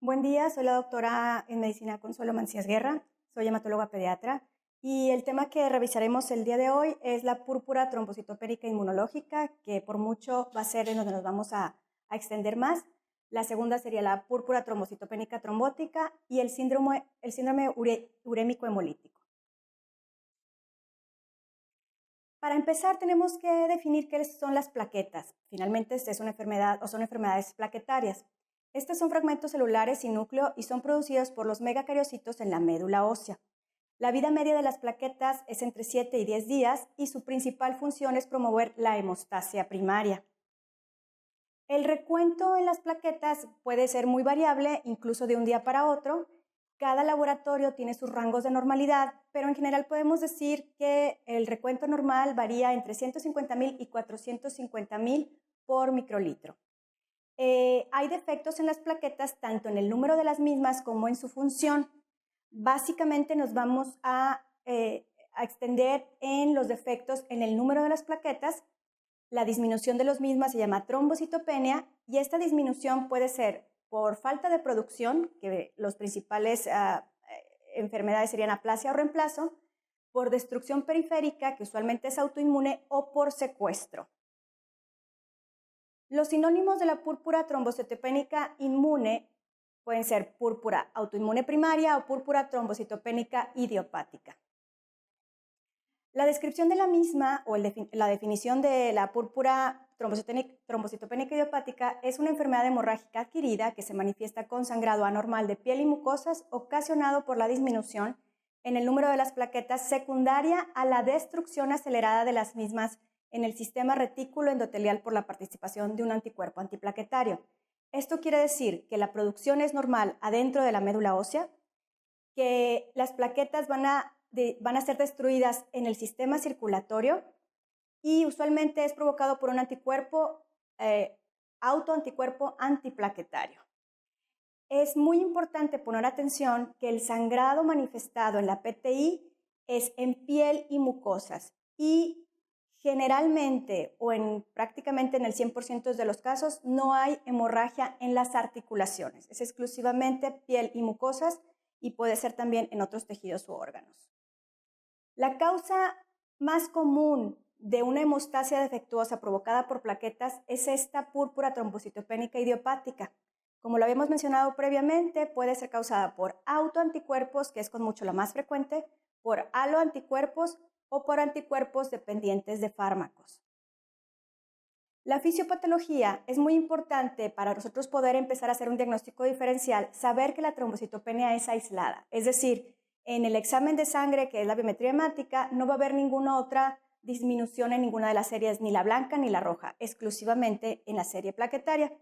Buen día, soy la doctora en medicina Consuelo Mancías Guerra, soy hematóloga pediatra y el tema que revisaremos el día de hoy es la púrpura trombocitopénica inmunológica, que por mucho va a ser en donde nos vamos a extender más. La segunda sería la púrpura trombocitopénica trombótica y el síndrome urémico hemolítico. Para empezar, tenemos que definir qué son las plaquetas. Finalmente, es una enfermedad o son enfermedades plaquetarias. Estos son fragmentos celulares sin núcleo y son producidos por los megacariocitos en la médula ósea. La vida media de las plaquetas es entre 7 y 10 días y su principal función es promover la hemostasia primaria. El recuento en las plaquetas puede ser muy variable, incluso de un día para otro. Cada laboratorio tiene sus rangos de normalidad, pero en general podemos decir que el recuento normal varía entre 150,000 y 450,000 por microlitro. Hay defectos en las plaquetas tanto en el número de las mismas como en su función. Básicamente nos vamos a extender en los defectos en el número de las plaquetas. La disminución de los mismas se llama trombocitopenia y esta disminución puede ser por falta de producción, que los principales enfermedades serían aplasia o reemplazo, por destrucción periférica, que usualmente es autoinmune, o por secuestro. Los sinónimos de la púrpura trombocitopénica inmune pueden ser púrpura autoinmune primaria o púrpura trombocitopénica idiopática. La descripción de la misma o la definición de la púrpura trombocitopénica idiopática es una enfermedad hemorrágica adquirida que se manifiesta con sangrado anormal de piel y mucosas ocasionado por la disminución en el número de las plaquetas secundaria a la destrucción acelerada de las mismas en el sistema retículo endotelial por la participación de un anticuerpo antiplaquetario. Esto quiere decir que la producción es normal adentro de la médula ósea, que las plaquetas van a ser destruidas en el sistema circulatorio y usualmente es provocado por un anticuerpo, autoanticuerpo antiplaquetario. Es muy importante poner atención que el sangrado manifestado en la PTI es en piel y mucosas y generalmente o prácticamente en el 100% de los casos no hay hemorragia en las articulaciones, es exclusivamente piel y mucosas y puede ser también en otros tejidos u órganos. La causa más común de una hemostasia defectuosa provocada por plaquetas es esta púrpura trombocitopénica idiopática. Como lo habíamos mencionado previamente, puede ser causada por autoanticuerpos, que es con mucho la más frecuente, por aloanticuerpos o por anticuerpos dependientes de fármacos. La fisiopatología es muy importante para nosotros poder empezar a hacer un diagnóstico diferencial, saber que la trombocitopenia es aislada, es decir, en el examen de sangre, que es la biometría hemática, no va a haber ninguna otra disminución en ninguna de las series, ni la blanca ni la roja, exclusivamente en la serie plaquetaria.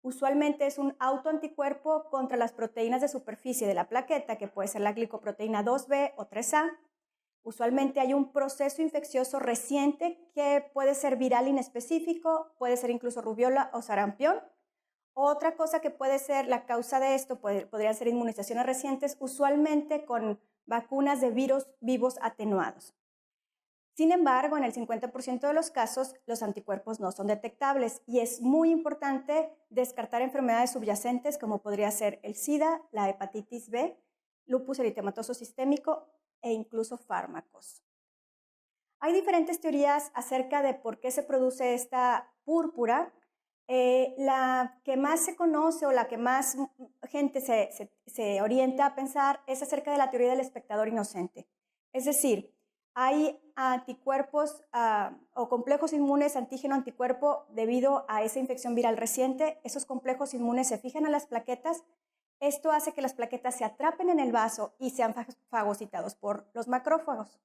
Usualmente es un autoanticuerpo contra las proteínas de superficie de la plaqueta, que puede ser la glicoproteína 2B o 3A. Usualmente hay un proceso infeccioso reciente que puede ser viral inespecífico, puede ser incluso rubiola o sarampión. Otra cosa que puede ser la causa de esto podrían ser inmunizaciones recientes, usualmente con vacunas de virus vivos atenuados. Sin embargo, en el 50% de los casos, los anticuerpos no son detectables y es muy importante descartar enfermedades subyacentes como podría ser el SIDA, la hepatitis B, lupus eritematoso sistémico e incluso fármacos. Hay diferentes teorías acerca de por qué se produce esta púrpura. La que más se conoce o la que más gente se orienta a pensar es acerca de la teoría del espectador inocente. Es decir, hay anticuerpos o complejos inmunes antígeno-anticuerpo debido a esa infección viral reciente. Esos complejos inmunes se fijan a las plaquetas. Esto hace que las plaquetas se atrapen en el vaso y sean fagocitados por los macrófagos.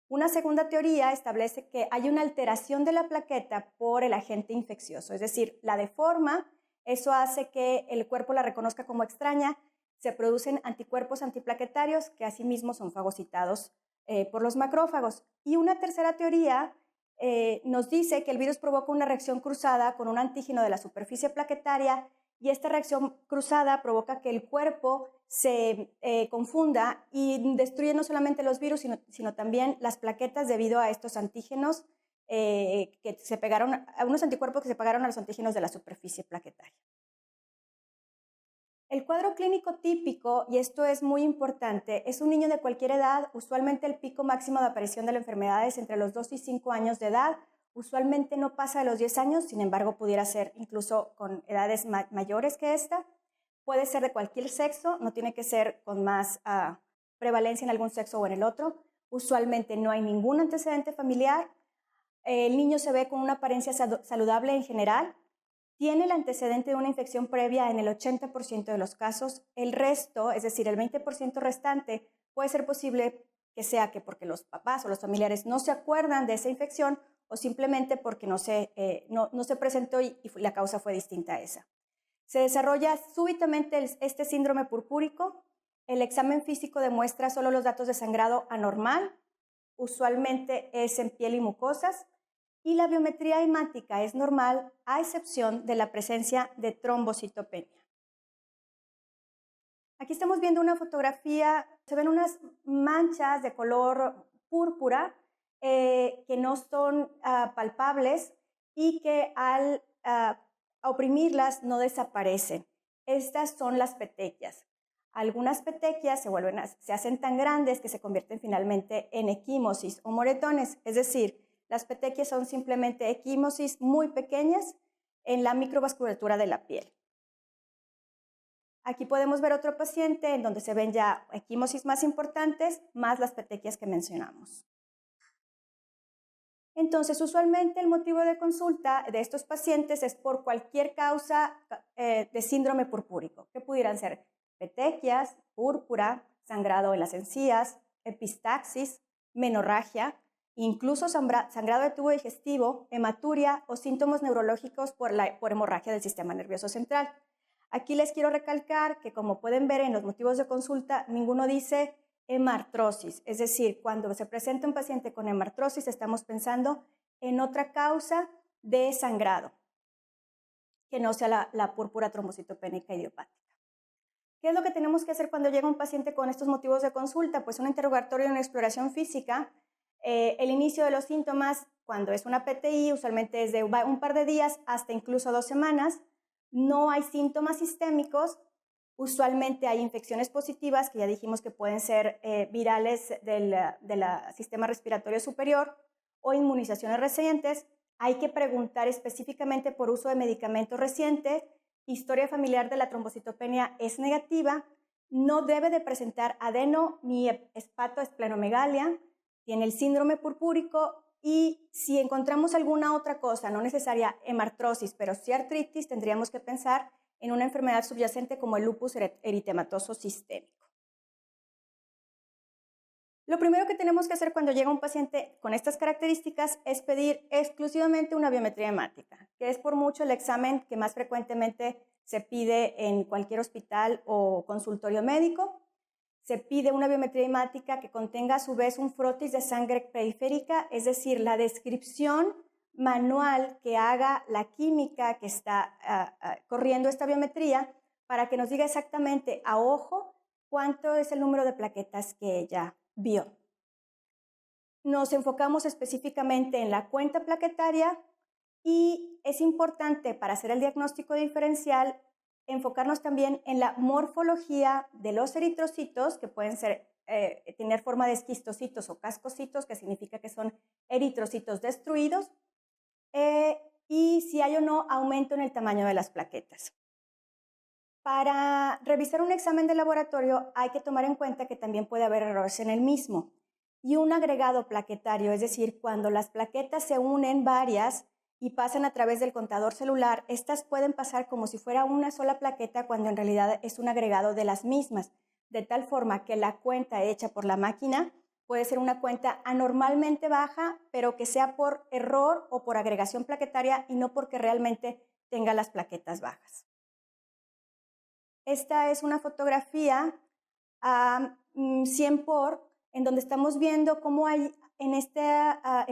Una segunda teoría establece que hay una alteración de la plaqueta por el agente infeccioso, es decir, la deforma, eso hace que el cuerpo la reconozca como extraña, se producen anticuerpos antiplaquetarios que asimismo son fagocitados por los macrófagos. Y una tercera teoría nos dice que el virus provoca una reacción cruzada con un antígeno de la superficie plaquetaria y esta reacción cruzada provoca que el cuerpo se confunda y destruye no solamente los virus, sino también las plaquetas debido a estos antígenos que se pegaron, a unos anticuerpos que se pegaron a los antígenos de la superficie plaquetaria. El cuadro clínico típico, y esto es muy importante, es un niño de cualquier edad. Usualmente el pico máximo de aparición de la enfermedad es entre los 2 y 5 años de edad. Usualmente no pasa de los 10 años, sin embargo pudiera ser incluso con edades mayores que esta. Puede ser de cualquier sexo, no tiene que ser con más prevalencia en algún sexo o en el otro. Usualmente no hay ningún antecedente familiar. El niño se ve con una apariencia saludable en general. Tiene el antecedente de una infección previa en el 80% de los casos. El resto, es decir, el 20% restante, puede ser posible que sea que porque los papás o los familiares no se acuerdan de esa infección o simplemente porque no se presentó y la causa fue distinta a esa. Se desarrolla súbitamente este síndrome purpúrico. El examen físico demuestra solo los datos de sangrado anormal, usualmente es en piel y mucosas, y la biometría hemática es normal a excepción de la presencia de trombocitopenia. Aquí estamos viendo una fotografía, se ven unas manchas de color púrpura que no son palpables y que al oprimirlas no desaparecen. Estas son las petequias. Algunas petequias se hacen tan grandes que se convierten finalmente en equimosis o moretones, es decir, las petequias son simplemente equimosis muy pequeñas en la microvasculatura de la piel. Aquí podemos ver otro paciente en donde se ven ya equimosis más importantes, más las petequias que mencionamos. Entonces, usualmente el motivo de consulta de estos pacientes es por cualquier causa de síndrome purpúrico, que pudieran ser petequias, púrpura, sangrado en las encías, epistaxis, menorragia, incluso sangrado de tubo digestivo, hematuria o síntomas neurológicos por hemorragia del sistema nervioso central. Aquí les quiero recalcar que, como pueden ver en los motivos de consulta, ninguno dice hemartrosis, es decir, cuando se presenta un paciente con hemartrosis estamos pensando en otra causa de sangrado, que no sea la púrpura trombocitopénica idiopática. ¿Qué es lo que tenemos que hacer cuando llega un paciente con estos motivos de consulta? Pues un interrogatorio y una exploración física. El inicio de los síntomas, cuando es una PTI, usualmente es de un par de días hasta incluso 2 semanas. No hay síntomas sistémicos. Usualmente hay infecciones positivas, que ya dijimos que pueden ser virales del sistema respiratorio superior o inmunizaciones recientes. Hay que preguntar específicamente por uso de medicamentos recientes. Historia familiar de la trombocitopenia es negativa. No debe de presentar adeno ni hepatoesplenomegalia. Tiene el síndrome purpúrico. Y si encontramos alguna otra cosa, no necesaria hemartrosis, pero sí artritis, tendríamos que pensar en una enfermedad subyacente como el lupus eritematoso sistémico. Lo primero que tenemos que hacer cuando llega un paciente con estas características es pedir exclusivamente una biometría hemática, que es por mucho el examen que más frecuentemente se pide en cualquier hospital o consultorio médico. Se pide una biometría hemática que contenga a su vez un frotis de sangre periférica, es decir, la descripción manual que haga la química que está corriendo esta biometría para que nos diga exactamente a ojo cuánto es el número de plaquetas que ella vio. Nos enfocamos específicamente en la cuenta plaquetaria y es importante para hacer el diagnóstico diferencial enfocarnos también en la morfología de los eritrocitos, que pueden tener forma de esquistocitos o cascocitos, que significa que son eritrocitos destruidos, y si hay o no aumento en el tamaño de las plaquetas. Para revisar un examen de laboratorio hay que tomar en cuenta que también puede haber errores en el mismo. Y un agregado plaquetario, es decir, cuando las plaquetas se unen varias y pasan a través del contador celular, estas pueden pasar como si fuera una sola plaqueta cuando en realidad es un agregado de las mismas, de tal forma que la cuenta hecha por la máquina puede ser una cuenta anormalmente baja, pero que sea por error o por agregación plaquetaria y no porque realmente tenga las plaquetas bajas. Esta es una fotografía a 100 por, en donde estamos viendo cómo hay en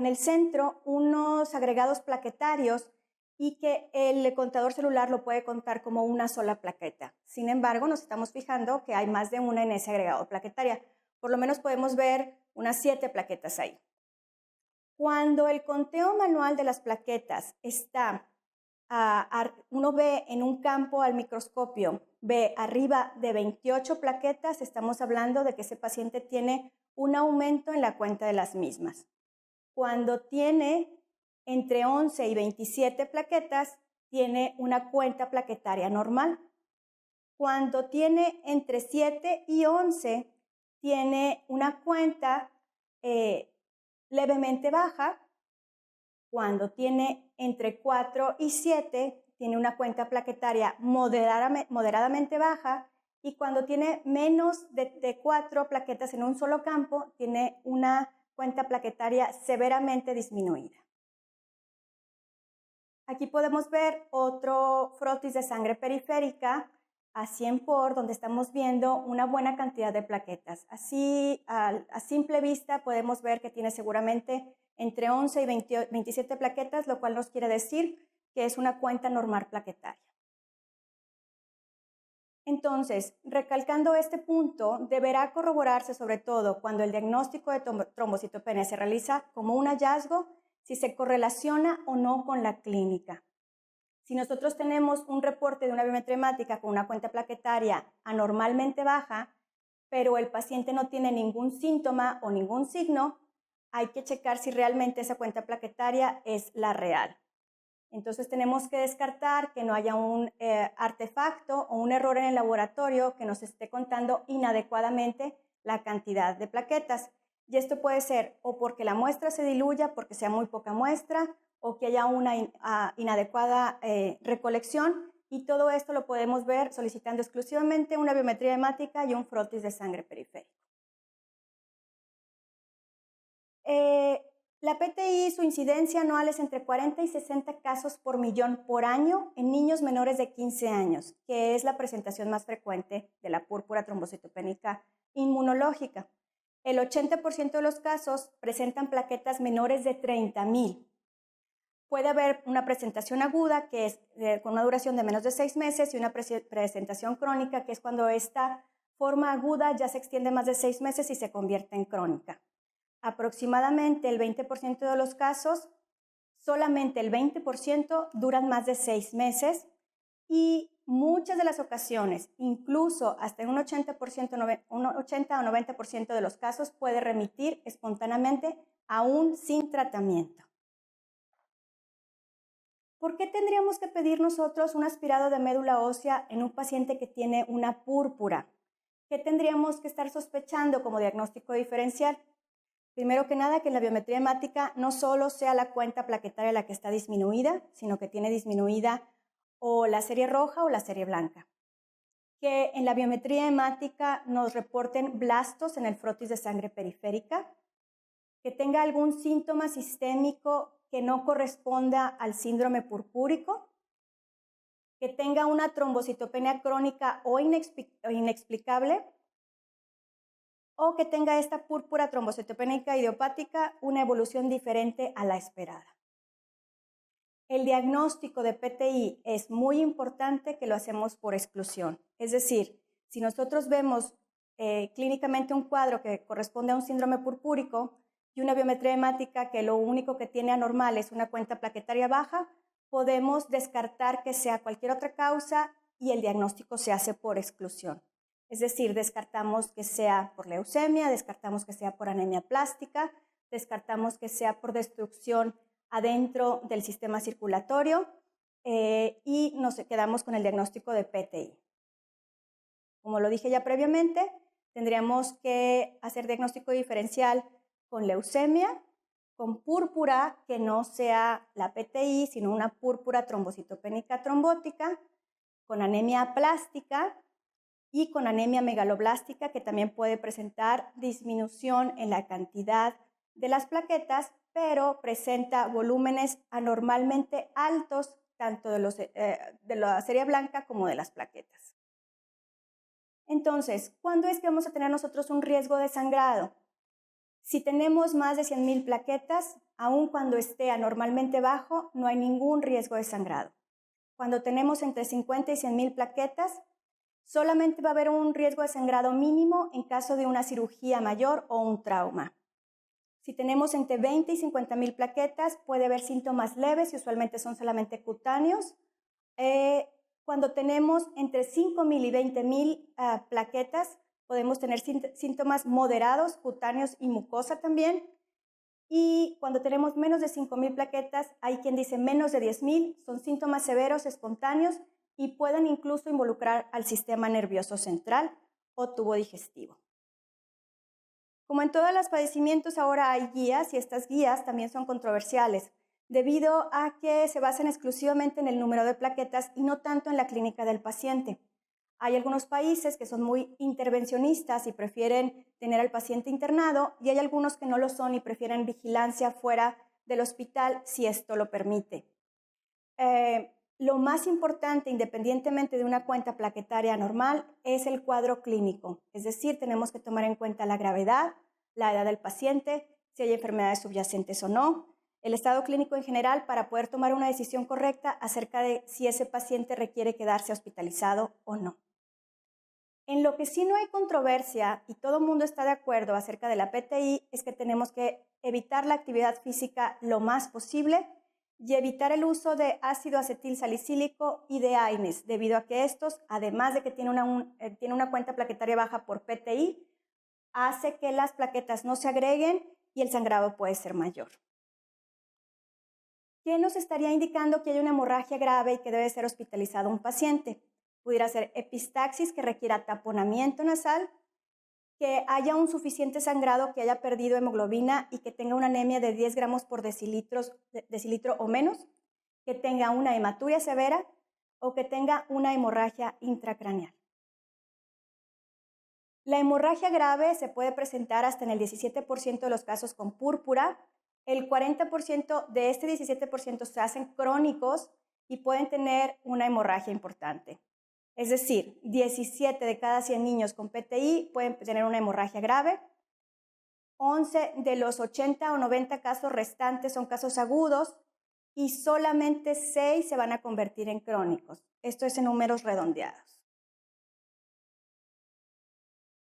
el centro unos agregados plaquetarios y que el contador celular lo puede contar como una sola plaqueta. Sin embargo, nos estamos fijando que hay más de una en ese agregado plaquetaria. Por lo menos podemos ver unas 7 plaquetas ahí. Cuando el conteo manual de las plaquetas está, uno ve en un campo al microscopio ve arriba de 28 plaquetas, estamos hablando de que ese paciente tiene un aumento en la cuenta de las mismas. Cuando tiene entre 11 y 27 plaquetas, tiene una cuenta plaquetaria normal. Cuando tiene entre 7 y 11, tiene una cuenta levemente baja. Cuando tiene entre 4 y 7, tiene una cuenta plaquetaria moderadamente baja, y cuando tiene menos de 4 plaquetas en un solo campo, tiene una cuenta plaquetaria severamente disminuida. Aquí podemos ver otro frotis de sangre periférica a 100 por, donde estamos viendo una buena cantidad de plaquetas. Así, a simple vista, podemos ver que tiene seguramente entre 11 y 27 plaquetas, lo cual nos quiere decir que es una cuenta normal plaquetaria. Entonces, recalcando este punto, deberá corroborarse sobre todo cuando el diagnóstico de trombocitopenia se realiza como un hallazgo, si se correlaciona o no con la clínica. Si nosotros tenemos un reporte de una biometría hemática con una cuenta plaquetaria anormalmente baja, pero el paciente no tiene ningún síntoma o ningún signo, hay que checar si realmente esa cuenta plaquetaria es la real. Entonces tenemos que descartar que no haya un artefacto o un error en el laboratorio que nos esté contando inadecuadamente la cantidad de plaquetas. Y esto puede ser o porque la muestra se diluya, porque sea muy poca muestra, o que haya una inadecuada recolección, y todo esto lo podemos ver solicitando exclusivamente una biometría hemática y un frotis de sangre periférico. La PTI, su incidencia anual es entre 40 y 60 casos por millón por año en niños menores de 15 años, que es la presentación más frecuente de la púrpura trombocitopénica inmunológica. El 80% de los casos presentan plaquetas menores de 30,000. Puede haber una presentación aguda, que es con una duración de menos de 6 meses, y una presentación crónica, que es cuando esta forma aguda ya se extiende más de 6 meses y se convierte en crónica. Aproximadamente el 20% de los casos, solamente el 20% duran más de 6 meses, y muchas de las ocasiones, incluso hasta un 80 o 90% de los casos, puede remitir espontáneamente aún sin tratamiento. ¿Por qué tendríamos que pedir nosotros un aspirado de médula ósea en un paciente que tiene una púrpura? ¿Qué tendríamos que estar sospechando como diagnóstico diferencial? Primero que nada, que en la biometría hemática no solo sea la cuenta plaquetaria la que está disminuida, sino que tiene disminuida o la serie roja o la serie blanca. Que en la biometría hemática nos reporten blastos en el frotis de sangre periférica. Que tenga algún síntoma sistémico que no corresponda al síndrome purpúrico. Que tenga una trombocitopenia crónica o inexplicable, o que tenga esta púrpura trombocitopénica idiopática una evolución diferente a la esperada. El diagnóstico de PTI es muy importante, que lo hacemos por exclusión. Es decir, si nosotros vemos clínicamente un cuadro que corresponde a un síndrome purpúrico y una biometría hemática que lo único que tiene anormal es una cuenta plaquetaria baja, podemos descartar que sea cualquier otra causa y el diagnóstico se hace por exclusión. Es decir, descartamos que sea por leucemia, descartamos que sea por anemia plástica, descartamos que sea por destrucción adentro del sistema circulatorio, y nos quedamos con el diagnóstico de PTI. Como lo dije ya previamente, tendríamos que hacer diagnóstico diferencial con leucemia, con púrpura que no sea la PTI, sino una púrpura trombocitopénica trombótica, con anemia plástica y con anemia megaloblástica, que también puede presentar disminución en la cantidad de las plaquetas, pero presenta volúmenes anormalmente altos, tanto de la serie blanca como de las plaquetas. Entonces, ¿cuándo es que vamos a tener nosotros un riesgo de sangrado? Si tenemos más de 100,000 plaquetas, aun cuando esté anormalmente bajo, no hay ningún riesgo de sangrado. Cuando tenemos entre 50 y 100,000 plaquetas, solamente va a haber un riesgo de sangrado mínimo en caso de una cirugía mayor o un trauma. Si tenemos entre 20 y 50,000 plaquetas, puede haber síntomas leves y usualmente son solamente cutáneos, cuando tenemos entre 5.000 y 20.000 plaquetas, podemos tener síntomas moderados, cutáneos y mucosa también. Y cuando tenemos menos de 5.000 plaquetas, hay quien dice menos de 10.000, son síntomas severos, espontáneos y pueden incluso involucrar al sistema nervioso central o tubo digestivo. Como en todos los padecimientos, ahora hay guías y estas guías también son controversiales, debido a que se basan exclusivamente en el número de plaquetas y no tanto en la clínica del paciente. Hay algunos países que son muy intervencionistas y prefieren tener al paciente internado y hay algunos que no lo son y prefieren vigilancia fuera del hospital si esto lo permite. Lo más importante, independientemente de una cuenta plaquetaria normal, es el cuadro clínico. Es decir, tenemos que tomar en cuenta la gravedad, la edad del paciente, si hay enfermedades subyacentes o no, el estado clínico en general para poder tomar una decisión correcta acerca de si ese paciente requiere quedarse hospitalizado o no. En lo que sí no hay controversia y todo el mundo está de acuerdo acerca de la PTI es que tenemos que evitar la actividad física lo más posible y evitar el uso de ácido acetil salicílico y de AINES, debido a que estos, además de que tiene una cuenta plaquetaria baja por PTI, hace que las plaquetas no se agreguen y el sangrado puede ser mayor. ¿Qué nos estaría indicando que hay una hemorragia grave y que debe ser hospitalizado un paciente? Pudiera ser epistaxis que requiera taponamiento nasal, que haya un suficiente sangrado, que haya perdido hemoglobina y que tenga una anemia de 10 gramos por decilitro o menos, que tenga una hematuria severa o que tenga una hemorragia intracraneal. La hemorragia grave se puede presentar hasta en el 17% de los casos con púrpura. El 40% de este 17% se hacen crónicos y pueden tener una hemorragia importante. Es decir, 17 de cada 100 niños con PTI pueden tener una hemorragia grave. 11 de los 80 o 90 casos restantes son casos agudos y solamente 6 se van a convertir en crónicos. Esto es en números redondeados.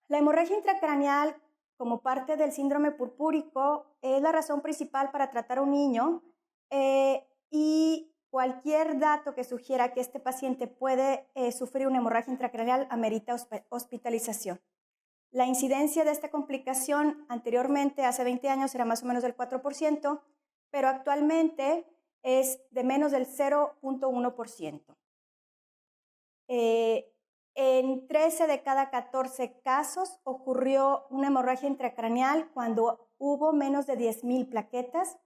La hemorragia intracraneal, como parte del síndrome purpúrico, es la razón principal para tratar a un niño y cualquier dato que sugiera que este paciente puede sufrir una hemorragia intracraneal amerita hospitalización. La incidencia de esta complicación anteriormente, hace 20 años, era más o menos del 4%, pero actualmente es de menos del 0.1%. En 13 de cada 14 casos ocurrió una hemorragia intracraneal cuando hubo menos de 10.000 plaquetas.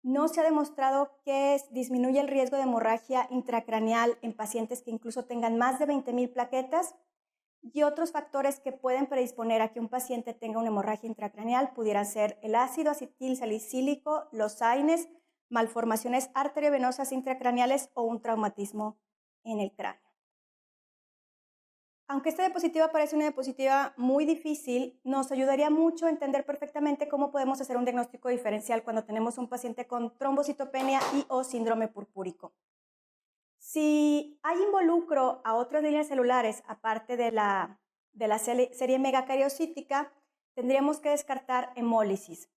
No se ha demostrado que disminuye el riesgo de hemorragia intracraneal en pacientes que incluso tengan más de 20.000 plaquetas y otros factores que pueden predisponer a que un paciente tenga una hemorragia intracraneal pudieran ser el ácido acetil salicílico, los AINES, malformaciones arteriovenosas intracraneales o un traumatismo en el cráneo. Aunque esta diapositiva parece una diapositiva muy difícil, nos ayudaría mucho a entender perfectamente cómo podemos hacer un diagnóstico diferencial cuando tenemos un paciente con trombocitopenia y o síndrome purpúrico. Si hay involucro a otras líneas celulares, aparte de la serie megacariocítica, tendríamos que descartar hemólisis.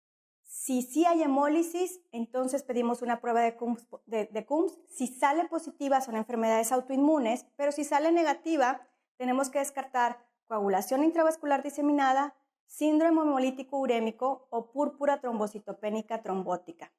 Si sí hay hemólisis, entonces pedimos una prueba de Coombs. Si sale positiva, son enfermedades autoinmunes, pero si sale negativa, tenemos que descartar coagulación intravascular diseminada, síndrome hemolítico urémico o púrpura trombocitopénica trombótica.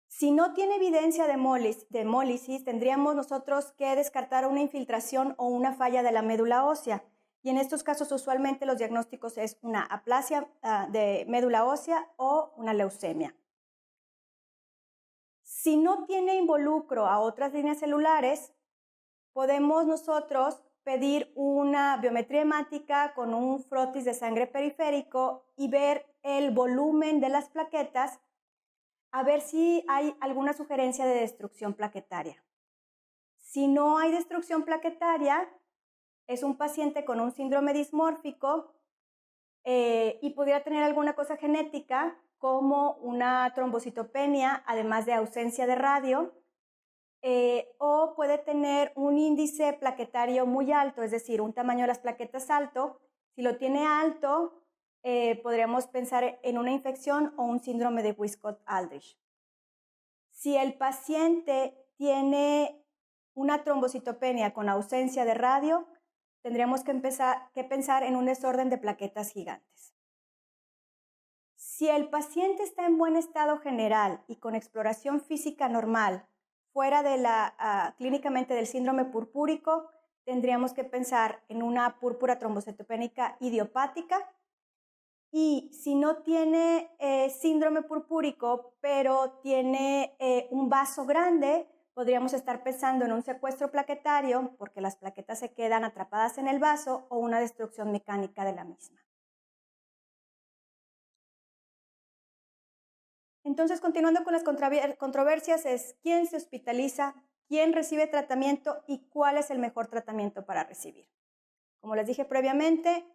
Si no tiene evidencia de hemólisis, tendríamos nosotros que descartar una infiltración o una falla de la médula ósea. Y en estos casos usualmente los diagnósticos es una aplasia de médula ósea o una leucemia. Si no tiene involucro a otras líneas celulares, podemos nosotros pedir una biometría hemática con un frotis de sangre periférico y ver el volumen de las plaquetas, a ver si hay alguna sugerencia de destrucción plaquetaria. Si no hay destrucción plaquetaria, es un paciente con un síndrome dismórfico y pudiera tener alguna cosa genética como una trombocitopenia, además de ausencia de radio, o puede tener un índice plaquetario muy alto, es decir, un tamaño de las plaquetas alto. Si lo tiene alto, podríamos pensar en una infección o un síndrome de Wiskott-Aldrich. Si el paciente tiene una trombocitopenia con ausencia de radio, tendríamos que pensar en un desorden de plaquetas gigantes. Si el paciente está en buen estado general y con exploración física normal, fuera de clínicamente del síndrome purpúrico, tendríamos que pensar en una púrpura trombocitopénica idiopática. Y si no tiene síndrome purpúrico, pero tiene un vaso grande, podríamos estar pensando en un secuestro plaquetario, porque las plaquetas se quedan atrapadas en el vaso, o una destrucción mecánica de la misma. Entonces, continuando con las controversias, es quién se hospitaliza, quién recibe tratamiento y cuál es el mejor tratamiento para recibir. Como les dije previamente,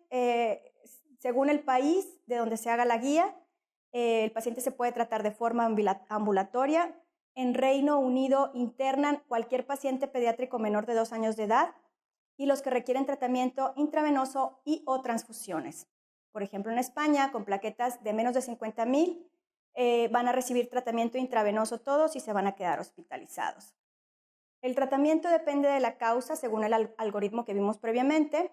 según el país de donde se haga la guía, el paciente se puede tratar de forma ambulatoria. En Reino Unido internan cualquier paciente pediátrico menor de 2 años de edad y los que requieren tratamiento intravenoso y o transfusiones. Por ejemplo, en España, con plaquetas de menos de 50,000, van a recibir tratamiento intravenoso todos y se van a quedar hospitalizados. El tratamiento depende de la causa según el algoritmo que vimos previamente.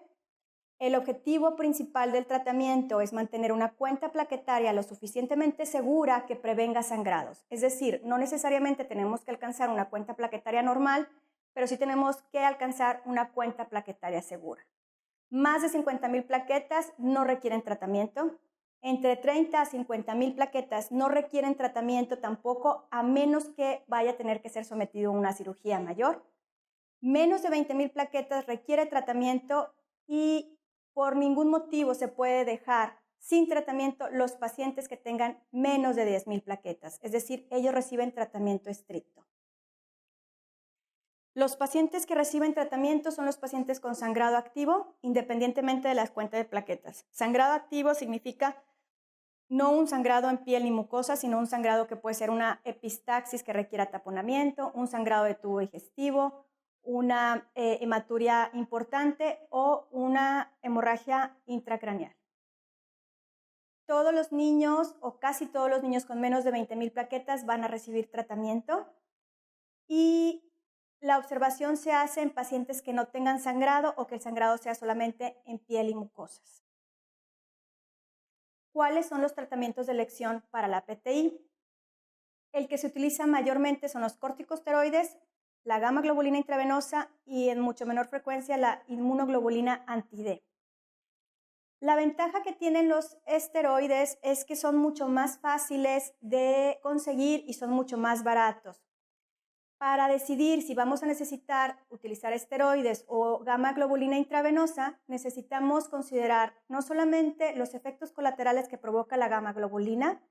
El objetivo principal del tratamiento es mantener una cuenta plaquetaria lo suficientemente segura que prevenga sangrados. Es decir, no necesariamente tenemos que alcanzar una cuenta plaquetaria normal, pero sí tenemos que alcanzar una cuenta plaquetaria segura. Más de 50,000 plaquetas no requieren tratamiento. Entre 30 a 50,000 plaquetas no requieren tratamiento tampoco, a menos que vaya a tener que ser sometido a una cirugía mayor. Menos de 20,000 plaquetas requiere tratamiento y por ningún motivo se puede dejar sin tratamiento los pacientes que tengan menos de 10,000 plaquetas, es decir, ellos reciben tratamiento estricto. Los pacientes que reciben tratamiento son los pacientes con sangrado activo, independientemente de las cuentas de plaquetas. Sangrado activo significa no un sangrado en piel ni mucosa, sino un sangrado que puede ser una epistaxis que requiera taponamiento, un sangrado de tubo digestivo, una hematuria importante o una hemorragia intracraneal. Todos los niños o casi todos los niños con menos de 20,000 plaquetas van a recibir tratamiento y la observación se hace en pacientes que no tengan sangrado o que el sangrado sea solamente en piel y mucosas. ¿Cuáles son los tratamientos de elección para la PTI? El que se utiliza mayormente son los corticosteroides, la gamma globulina intravenosa y en mucho menor frecuencia la inmunoglobulina anti-D. La ventaja que tienen los esteroides es que son mucho más fáciles de conseguir y son mucho más baratos. Para decidir si vamos a necesitar utilizar esteroides o gamma globulina intravenosa, necesitamos considerar no solamente los efectos colaterales que provoca la gamma globulina,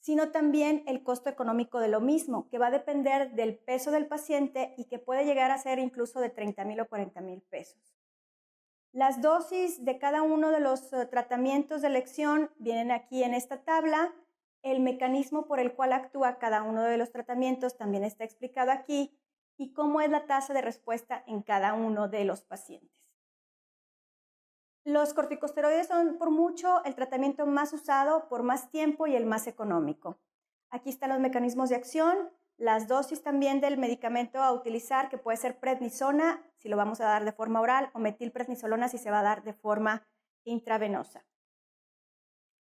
sino también el costo económico de lo mismo, que va a depender del peso del paciente y que puede llegar a ser incluso de 30,000 o 40,000 pesos. Las dosis de cada uno de los tratamientos de elección vienen aquí en esta tabla. El mecanismo por el cual actúa cada uno de los tratamientos también está explicado aquí y cómo es la tasa de respuesta en cada uno de los pacientes. Los corticosteroides son por mucho el tratamiento más usado por más tiempo y el más económico. Aquí están los mecanismos de acción, las dosis también del medicamento a utilizar, que puede ser prednisona si lo vamos a dar de forma oral o metilprednisolona si se va a dar de forma intravenosa.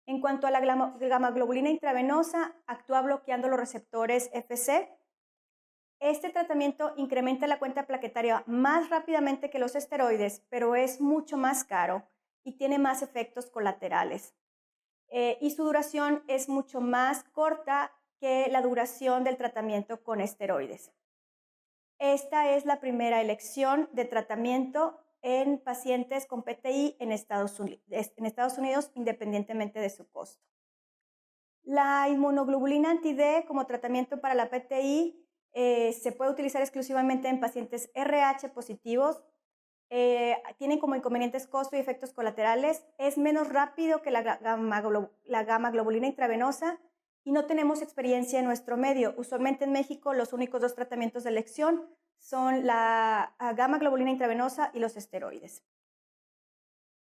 En cuanto a la gamma globulina intravenosa, actúa bloqueando los receptores Fc. Este tratamiento incrementa la cuenta plaquetaria más rápidamente que los esteroides, pero es mucho más caro y tiene más efectos colaterales. Y su duración es mucho más corta que la duración del tratamiento con esteroides. Esta es la primera elección de tratamiento en pacientes con PTI en Estados Unidos, independientemente de su costo. La inmunoglobulina anti-D como tratamiento para la PTI se puede utilizar exclusivamente en pacientes RH positivos. Tienen como inconvenientes costo y efectos colaterales. Es menos rápido que la gamma globulina intravenosa y no tenemos experiencia en nuestro medio. Usualmente en México los únicos 2 tratamientos de elección son la gamma globulina intravenosa y los esteroides.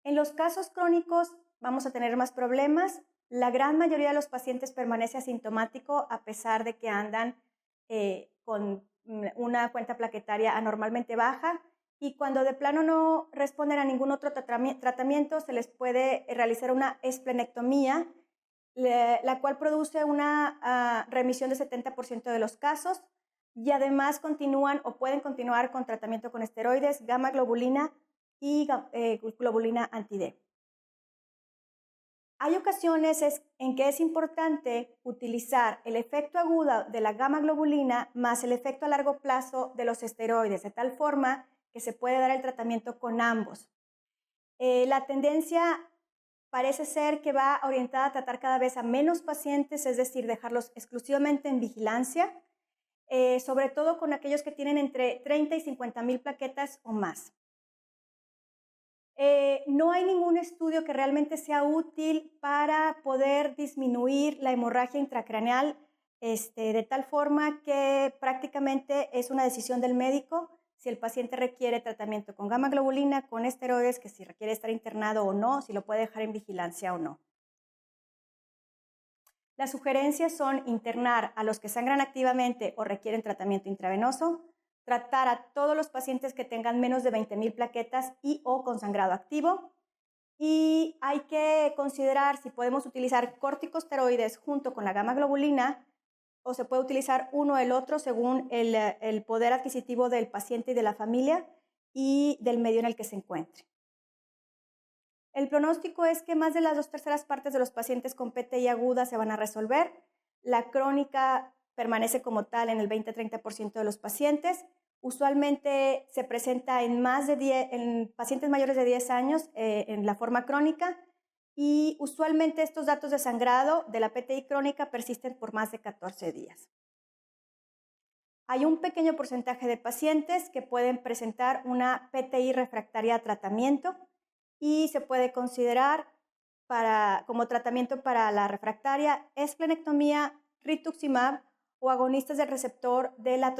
En los casos crónicos vamos a tener más problemas. La gran mayoría de los pacientes permanece asintomático a pesar de que andan con una cuenta plaquetaria anormalmente baja, y cuando de plano no responden a ningún otro tratamiento, se les puede realizar una esplenectomía, la cual produce una remisión de 70% de los casos, y además continúan o pueden continuar con tratamiento con esteroides, gamma globulina y globulina anti-D. Hay ocasiones en que es importante utilizar el efecto agudo de la gamma globulina más el efecto a largo plazo de los esteroides, de tal forma que se puede dar el tratamiento con ambos. La tendencia parece ser que va orientada a tratar cada vez a menos pacientes, es decir, dejarlos exclusivamente en vigilancia, sobre todo con aquellos que tienen entre 30 y 50,000 plaquetas o más. No hay ningún estudio que realmente sea útil para poder disminuir la hemorragia intracraneal, de tal forma que prácticamente es una decisión del médico si el paciente requiere tratamiento con gamma globulina, con esteroides, que si requiere estar internado o no, si lo puede dejar en vigilancia o no. Las sugerencias son internar a los que sangran activamente o requieren tratamiento intravenoso, tratar a todos los pacientes que tengan menos de 20,000 plaquetas y o con sangrado activo, y hay que considerar si podemos utilizar corticosteroides junto con la gamma globulina o se puede utilizar uno o el otro según el poder adquisitivo del paciente y de la familia y del medio en el que se encuentre. El pronóstico es que más de las 2/3 partes de los pacientes con PTI aguda se van a resolver. La crónica permanece como tal en el 20-30% de los pacientes. Usualmente se presenta en pacientes mayores de 10 años en la forma crónica, y usualmente estos datos de sangrado de la PTI crónica persisten por más de 14 días. Hay un pequeño porcentaje de pacientes que pueden presentar una PTI refractaria a tratamiento y se puede considerar como tratamiento para la refractaria esplenectomía, rituximab o agonistas del receptor de la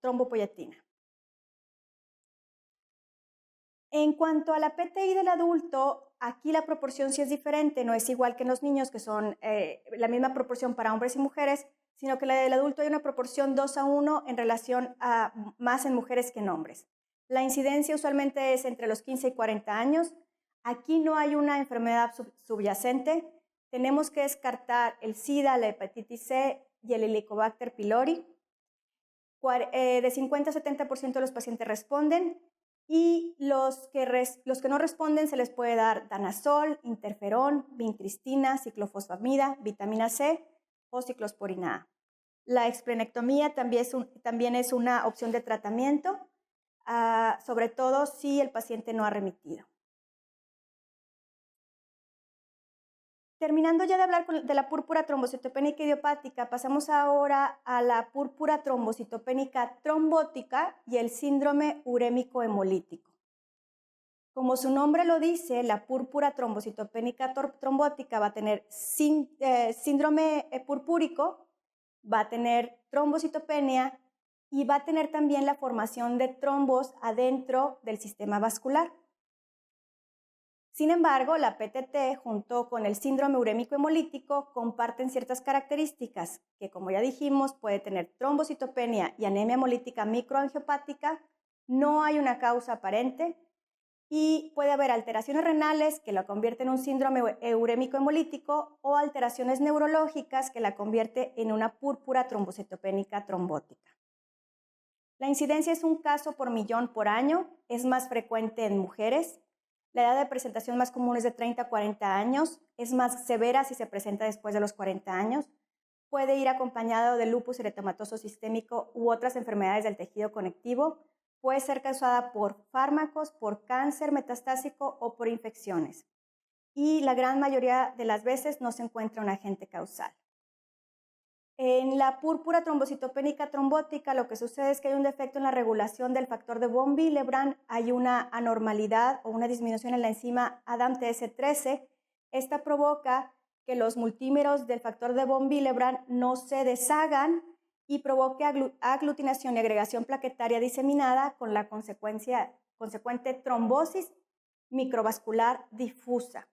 trombopoyetina. En cuanto a la PTI del adulto, aquí la proporción sí es diferente, no es igual que en los niños, que son la misma proporción para hombres y mujeres, sino que la del adulto hay una proporción 2:1 en relación a más en mujeres que en hombres. La incidencia usualmente es entre los 15 y 40 años. Aquí no hay una enfermedad subyacente. Tenemos que descartar el SIDA, la hepatitis C y el Helicobacter pylori. De 50 a 70% de los pacientes responden, y los que no responden se les puede dar danazol, interferón, vincristina, ciclofosfamida, vitamina C o ciclosporina A. La esplenectomía también es una opción de tratamiento, sobre todo si el paciente no ha remitido. Terminando ya de hablar de la púrpura trombocitopénica idiopática, pasamos ahora a la púrpura trombocitopénica trombótica y el síndrome urémico hemolítico. Como su nombre lo dice, la púrpura trombocitopénica trombótica va a tener síndrome purpúrico, va a tener trombocitopenia y va a tener también la formación de trombos adentro del sistema vascular. Sin embargo, la PTT junto con el síndrome urémico hemolítico comparten ciertas características que, como ya dijimos, puede tener trombocitopenia y anemia hemolítica microangiopática, no hay una causa aparente y puede haber alteraciones renales que la convierten en un síndrome urémico hemolítico o alteraciones neurológicas que la convierte en una púrpura trombocitopénica trombótica. La incidencia es un caso por millón por año, es más frecuente en mujeres. La edad de presentación más común es de 30 a 40 años, es más severa si se presenta después de los 40 años, puede ir acompañado de lupus eritematoso sistémico u otras enfermedades del tejido conectivo, puede ser causada por fármacos, por cáncer metastásico o por infecciones, y la gran mayoría de las veces no se encuentra un agente causal. En la púrpura trombocitopénica trombótica lo que sucede es que hay un defecto en la regulación del factor de von Willebrand, hay una anormalidad o una disminución en la enzima ADAMTS13. Esta provoca que los multímeros del factor de von Willebrand no se deshagan y provoque aglutinación y agregación plaquetaria diseminada con la consecuente trombosis microvascular difusa.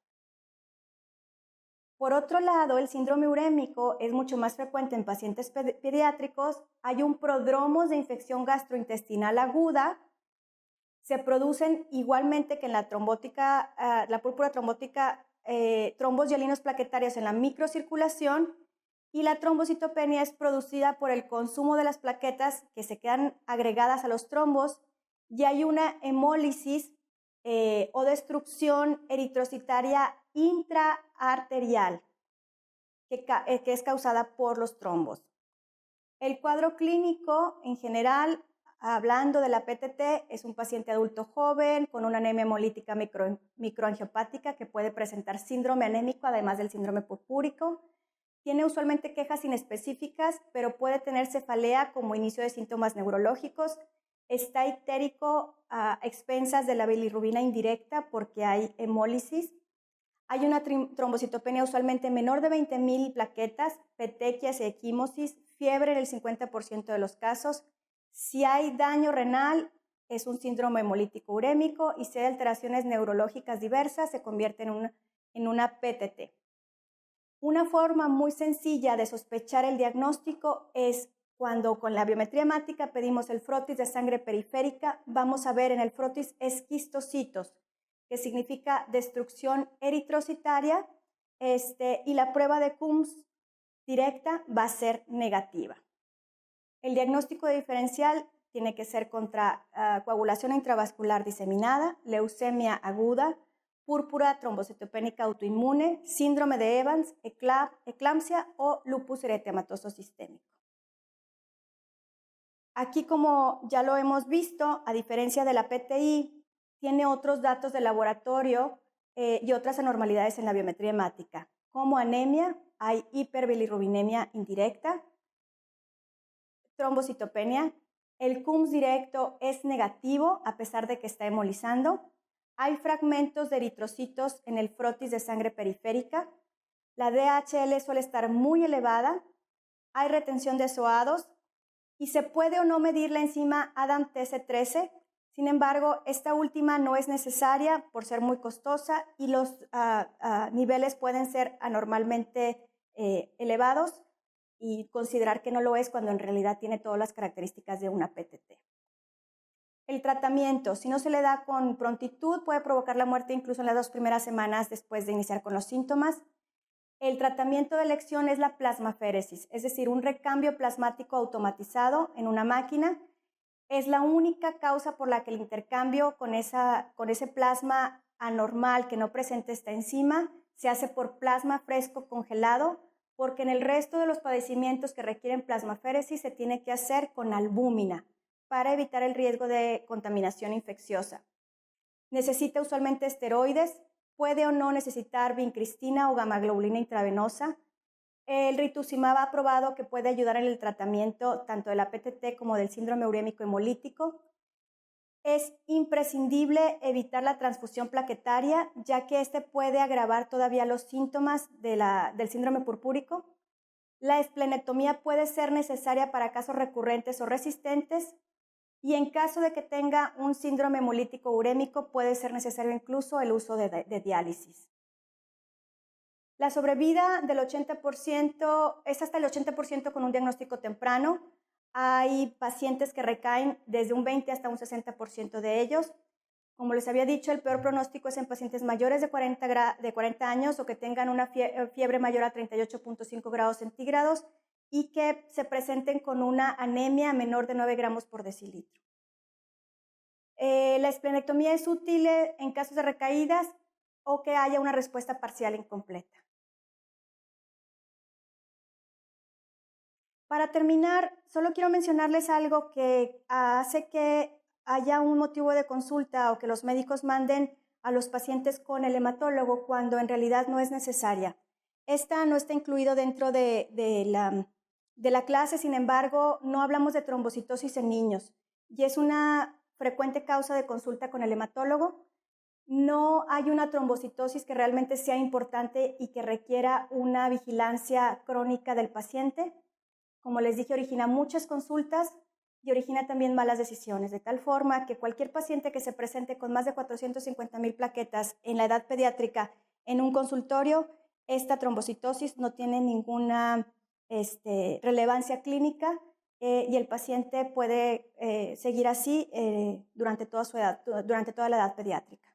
Por otro lado, el síndrome urémico es mucho más frecuente en pacientes pediátricos. Hay un prodromos de infección gastrointestinal aguda. Se producen igualmente que en la trombótica, la púrpura trombótica, trombos hialinos plaquetarios en la microcirculación, y la trombocitopenia es producida por el consumo de las plaquetas que se quedan agregadas a los trombos, y hay una hemólisis o destrucción eritrocitaria intraarterial que es causada por los trombos. El cuadro clínico en general, hablando de la PTT, es un paciente adulto joven con una anemia hemolítica microangiopática que puede presentar síndrome anémico, además del síndrome purpúrico. Tiene usualmente quejas inespecíficas, pero puede tener cefalea como inicio de síntomas neurológicos. Está ictérico a expensas de la bilirrubina indirecta porque hay hemólisis. Hay una trombocitopenia usualmente menor de 20,000 plaquetas, petequias y equimosis, fiebre en el 50% de los casos. Si hay daño renal, es un síndrome hemolítico urémico, y si hay alteraciones neurológicas diversas, se convierte en una PTT. Una forma muy sencilla de sospechar el diagnóstico es cuando con la biometría hemática pedimos el frotis de sangre periférica. Vamos a ver en el frotis esquistocitos, que significa destrucción eritrocitaria, y la prueba de Coombs directa va a ser negativa. El diagnóstico diferencial tiene que ser contra coagulación intravascular diseminada, leucemia aguda, púrpura trombocitopénica autoinmune, síndrome de Evans, eclampsia o lupus eritematoso sistémico. Aquí, como ya lo hemos visto, a diferencia de la PTI, tiene otros datos de laboratorio y otras anormalidades en la biometría hemática, como anemia, hay hiperbilirrubinemia indirecta, trombocitopenia, el Coombs directo es negativo a pesar de que está hemolizando, hay fragmentos de eritrocitos en el frotis de sangre periférica, la DHL suele estar muy elevada, hay retención de SOADos y se puede o no medir la enzima ADAM-TC13. Sin embargo, esta última no es necesaria por ser muy costosa y los niveles pueden ser anormalmente elevados y considerar que no lo es cuando en realidad tiene todas las características de una PTT. El tratamiento, si no se le da con prontitud, puede provocar la muerte incluso en las 2 primeras semanas después de iniciar con los síntomas. El tratamiento de elección es la plasmaféresis, es decir, un recambio plasmático automatizado en una máquina. Es la única causa por la que el intercambio con ese plasma anormal que no presenta esta enzima se hace por plasma fresco congelado, porque en el resto de los padecimientos que requieren plasmaféresis se tiene que hacer con albúmina para evitar el riesgo de contaminación infecciosa. Necesita usualmente esteroides, puede o no necesitar vincristina o gamaglobulina intravenosa. El rituximab ha probado que puede ayudar en el tratamiento tanto de la PTT como del síndrome urémico hemolítico. Es imprescindible evitar la transfusión plaquetaria, ya que este puede agravar todavía los síntomas del síndrome purpúrico. La esplenectomía puede ser necesaria para casos recurrentes o resistentes, y en caso de que tenga un síndrome hemolítico urémico puede ser necesario incluso el uso de diálisis. La sobrevida del 80% es hasta el 80% con un diagnóstico temprano. Hay pacientes que recaen desde un 20 hasta un 60% de ellos. Como les había dicho, el peor pronóstico es en pacientes mayores de 40 años o que tengan una fiebre mayor a 38.5 grados centígrados y que se presenten con una anemia menor de 9 gramos por decilitro. La esplenectomía es útil en casos de recaídas o que haya una respuesta parcial incompleta. Para terminar, solo quiero mencionarles algo que hace que haya un motivo de consulta o que los médicos manden a los pacientes con el hematólogo cuando en realidad no es necesaria. Esta no está incluido dentro de la clase, sin embargo, no hablamos de trombocitosis en niños y es una frecuente causa de consulta con el hematólogo. No hay una trombocitosis que realmente sea importante y que requiera una vigilancia crónica del paciente. Como les dije, origina muchas consultas y origina también malas decisiones, de tal forma que cualquier paciente que se presente con más de 450,000 plaquetas en la edad pediátrica en un consultorio esta trombocitosis no tiene ninguna relevancia clínica y el paciente puede seguir así durante toda su edad, durante toda la edad pediátrica.